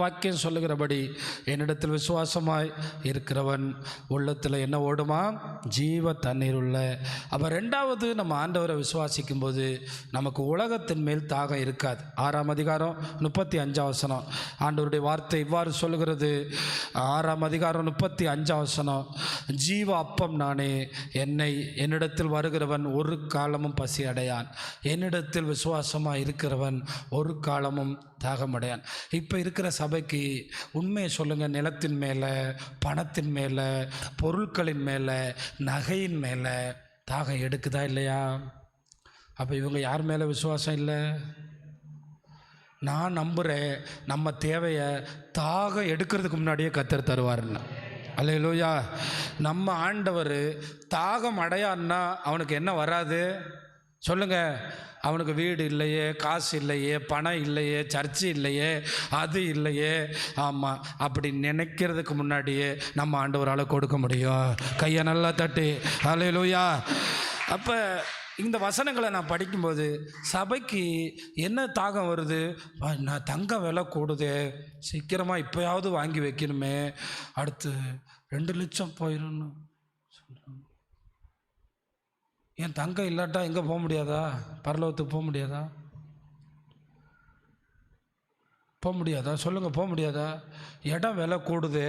வாக்கியம் சொல்லுகிறபடி என்னிடத்தில் விசுவாசமாய் இருக்கிறவன் உள்ளத்தில் என்ன ஓடுமா? ஜீவ தண்ணீர் உள்ள. அப்போ ரெண்டாவது, நம்ம ஆண்டவரை விசுவாசிக்கும் போது நமக்கு உலகத்தின் மேல் தாகம் இருக்காது. 6ஆம் அதிகாரம் 35ஆம் வசனம் ஆண்டவருடைய வார்த்தை இவ்வாறு சொல்லுகிறது. 6ஆம் அதிகாரம் 35ஆம் வசனம், ஜீவ அப்பம் நானே, என்னிடத்தில் வருகிறவன் ஒரு காலமும் பசி அடையான், என்னிடத்தில் விசுவாசமாக இருக்கிறவன் ஒரு காலமும் தாகமடையான். இப்போ இருக்கிற சபைக்கு உண்மையை சொல்லுங்கள், நிலத்தின் மேலே, பணத்தின் மேலே, பொருட்களின் மேலே, நகையின் மேலே தாகம் எடுக்குதா இல்லையா? அப்போ இவங்க யார் மேலே விசுவாசம் இல்லை? நான் நம்புகிறேன் நம்ம தேவையை தாகம் எடுக்கிறதுக்கு முன்னாடியே கர்த்தர் தருவாருன்னு. அல்லேலூயா. நம்ம ஆண்டவர் தாகம் அடையான்னா அவனுக்கு என்ன வராது சொல்லுங்கள்? அவனுக்கு வீடு இல்லையே, காசு இல்லையே, பணம் இல்லையே, சர்ச்சு இல்லையே, அது இல்லையே. ஆமாம், அப்படி நினைக்கிறதுக்கு முன்னாடியே நம்ம ஆண்டவரால் கொடுக்க முடியும். கையை நல்லா தட்டி அல்லேலூயா. அப்போ இந்த வசனங்களை நான் படிக்கும்போது சபைக்கு என்ன தாகம் வருது? நான் தங்க விலை கூடுதே, சீக்கிரமாக இப்போயாவது வாங்கி வைக்கணுமே, அடுத்து 2 லட்சம் போயிடும்னு சொல்கிறேன். என் தங்கம் இல்லாட்டா எங்கே போக முடியாதா? பரலோகத்துக்கு போக முடியாதா? போக முடியாதா? சொல்லுங்கள், போக முடியாதா? இடம் விலை கூடுது.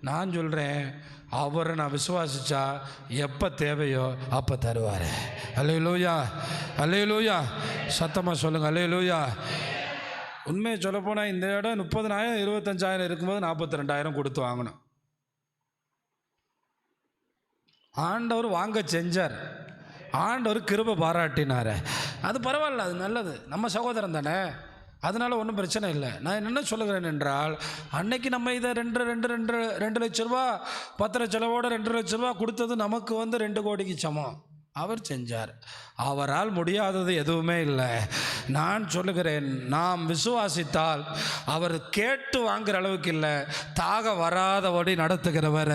நான் சொல்கிறேன், அவரை நான் விசுவாசித்தா எப்போ தேவையோ அப்போ தருவார். அல்லேலூயா, அல்லேலூயா. சத்தமாக சொல்லுங்கள், அல்லேலூயா. உண்மையை சொல்லப்போனால் இந்த இடம் 30,000 25,000 இருக்கும்போது 42,000 கொடுத்து வாங்கணும். ஆண்டவர் வாங்க செஞ்சார், ஆண்டவர் கிருபை பாராட்டினார். அது பரவாயில்ல, அது நல்லது, நம்ம சகோதரன் தானே, அதனால் ஒன்றும் பிரச்சனை இல்லை. நான் என்ன சொல்லுகிறேன் என்றால், அன்னைக்கு நம்ம இதை 2 லட்ச ரூபா பத்திர செலவோடு 2 லட்ச ரூபா கொடுத்தது நமக்கு 2 கோடிக்கு சமம். அவர் செஞ்சார். அவரால் முடியாதது எதுவுமே இல்லை. நான் சொல்லுகிறேன், நாம் விசுவாசித்தால் அவர் கேட்டு வாங்குகிற அளவுக்கு இல்லை, தாக வராதபடி நடத்துகிறவர்.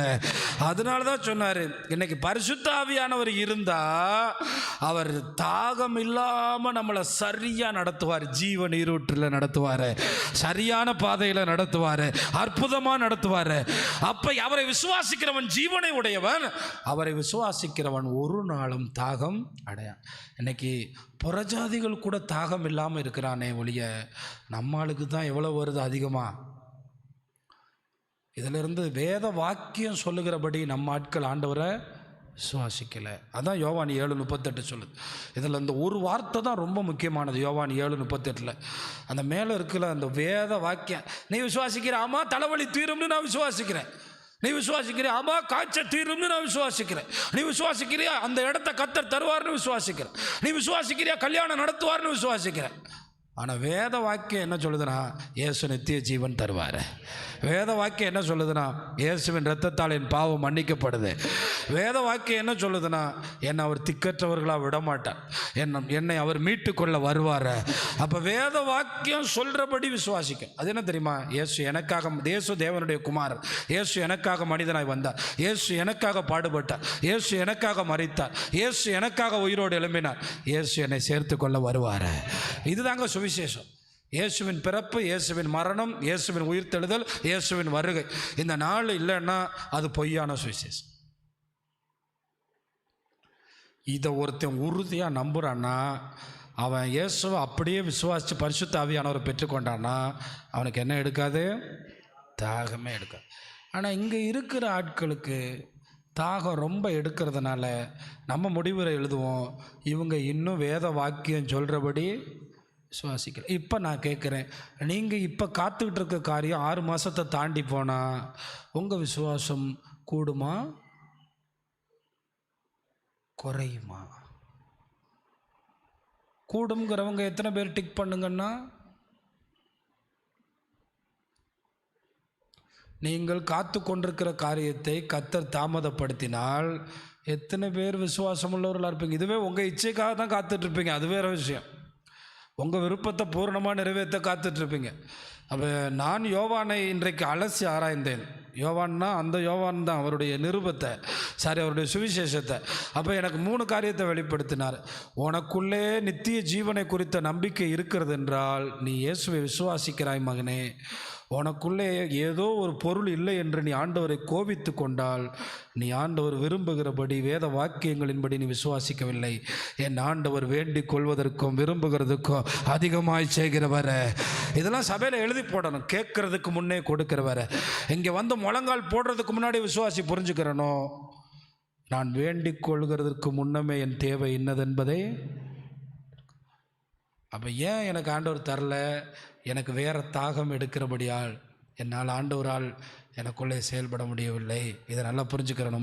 அதனால தான் சொன்னார், இன்னைக்கு பரிசுத்த ஆவியானவர் இருந்தால் அவர் தாகம் இல்லாமல் நம்மளை சரியாக நடத்துவார், ஜீவ நீரூற்றில் நடத்துவார், சரியான பாதையில் நடத்துவார், அற்புதமாக நடத்துவார். அப்போ அவரை விசுவாசிக்கிறவன் ஜீவனை உடையவன், அவரை விசுவாசிக்கிறவன் ஒரு நாளும் தாகம் அடையான். இன்னைக்கு புறஜாதிகள் கூட தாகம் இல்லாமல் இருக்கிறானே ஒழிய, நம்மளுக்கு தான் எவ்வளோ வருது அதிகமாக. இதிலிருந்து வேத வாக்கியம் சொல்லுகிறபடி நம்ம ஆட்கள் ஆண்டவரை விசுவாசிக்கலை. அதான் யோவான் 7:38 சொல்லுது. இதில் இந்த ஒரு வார்த்தை தான் ரொம்ப முக்கியமானது. யோவான் 7:38 அந்த மேலே இருக்கிற அந்த வேத வாக்கியம், நீ விசுவாசிக்கிற? ஆமாம், தலைவலி தீரும்னு நான் விசுவாசிக்கிறேன். நீ விசுவாசிக்கிறியா? ஆமாம், காய்ச்சல் தீரும்னு நான் விசுவாசிக்கிறேன். நீ விசுவாசிக்கிறியா? அந்த இடத்த கர்த்தர் தருவார்னு விசுவாசிக்கிறேன். நீ விசுவாசிக்கிறியா? கல்யாணம் நடத்துவார்னு விசுவாசிக்கிறேன். ஆனால் வேத வாக்கியம் என்ன சொல்லுதுன்னா, இயேசு நித்திய ஜீவன் தருவார். வேத வாக்கியம் என்ன சொல்லுதுன்னா, இயேசுவின் இரத்தத்தால் என் பாவம் மன்னிக்கப்படுது. வேத வாக்கியம் என்ன சொல்லுதுன்னா, என்னை அவர் திக்கற்றவர்களாக விடமாட்டார், என்னை அவர் மீட்டுக்கொள்ள வருவார். அப்போ வேத வாக்கியம் சொல்கிறபடி விசுவாசிக்கும். அது என்ன தெரியுமா? இயேசு எனக்காக, இயேசு தேவனுடைய குமாரன், இயேசு எனக்காக மனிதனாய் வந்தார், இயேசு எனக்காக பாடுபட்டார், இயேசு எனக்காக மரித்தார், இயேசு எனக்காக உயிரோடு எழும்பினார், இயேசு என்னை சேர்த்து கொள்ள வருவார். இதுதாங்க சுவிசேஷம். இயேசுவின் பிறப்பு, இயேசுவின் மரணம், இயேசுவின் உயிர்த்தெழுதல், இயேசுவின் வருகை. இந்த நாள் இல்லைன்னா அது பொய்யான சுவிசேஷம். இதை ஒருத்தன் உறுதியாக நம்புகிறான்னா, அவன் இயேசுவை அப்படியே விசுவாசித்து பரிசுத்த ஆவியானவரை பெற்றுக்கொண்டான்னா அவனுக்கு என்ன எடுக்காது? தாகமே எடுக்காது. ஆனால் இங்கே இருக்கிற ஆட்களுக்கு தாகம் ரொம்ப எடுக்கிறதுனால நம்ம முடிவுரை எழுதுவோம், இவங்க இன்னும் வேத வாக்கியம் சொல்கிறபடி விசுவாசிக்கல. இப்போ நான் கேட்குறேன், நீங்கள் இப்போ காத்துக்கிட்டு இருக்க காரியம் 6 மாதத்தை தாண்டி போனால் உங்கள் விசுவாசம் கூடுமா குறையுமா? கூடுங்கிறவங்க எத்தனை பேர் டிக் பண்ணுங்கன்னா, நீங்கள் காத்து கொண்டிருக்கிற காரியத்தை கர்த்தர் தாமதப்படுத்தினால் எத்தனை பேர் விசுவாசம் உள்ளவர்களாக இருப்பீங்க? இதுவே உங்கள் இச்சைக்காக தான் காத்துட்ருப்பீங்க, அது வேறு விஷயம். உங்கள் விருப்பத்தை பூர்ணமாக நிறைவேற்ற காத்துட்ருப்பீங்க. அப்போ நான் யோவானை இன்றைக்கு அலசி ஆராய்ந்தேன். யோவான்னா அந்த யோவான் தான், அவருடைய நிருபத்தை, அவருடைய சுவிசேஷத்தை. அப்போ எனக்கு 3 காரியத்தை வெளிப்படுத்தினார். உனக்குள்ளே நித்திய ஜீவனை குறித்த நம்பிக்கை இருக்கிறது என்றால் நீ இயேசுவை விசுவாசிக்கிறாய் மகனே, உனக்குள்ளே ஏதோ ஒரு பொருள் இல்லை என்று நீ ஆண்டவரை கோபித்து கொண்டால், நீ ஆண்டவர் விரும்புகிறபடி வேத வாக்கியங்களின்படி நீ விசுவாசிக்கவில்லை. என் ஆண்டவர் வேண்டிக் கொள்வதற்கும் விரும்புகிறதுக்கும் அதிகமாய் செய்கிறவர. இதெல்லாம் சபையில் எழுதி போடணும். கேட்கறதுக்கு முன்னே கொடுக்கிறவர. இங்கே வந்து முழங்கால் போடுறதுக்கு முன்னாடி விசுவாசி புரிஞ்சுக்கிறணும். நான் வேண்டிக் கொள்கிறதுக்கு முன்னமே என் தேவை இன்னதென்பதை. அப்போ ஏன் எனக்கு ஆண்டவர் தரல? எனக்கு வேறு தாகம் எடுக்கிறபடியால் என்னால் ஆண்டவரால் எனக்குள்ளே செயல்பட முடியவில்லை. இதை நல்லா புரிஞ்சுக்கிறணும்.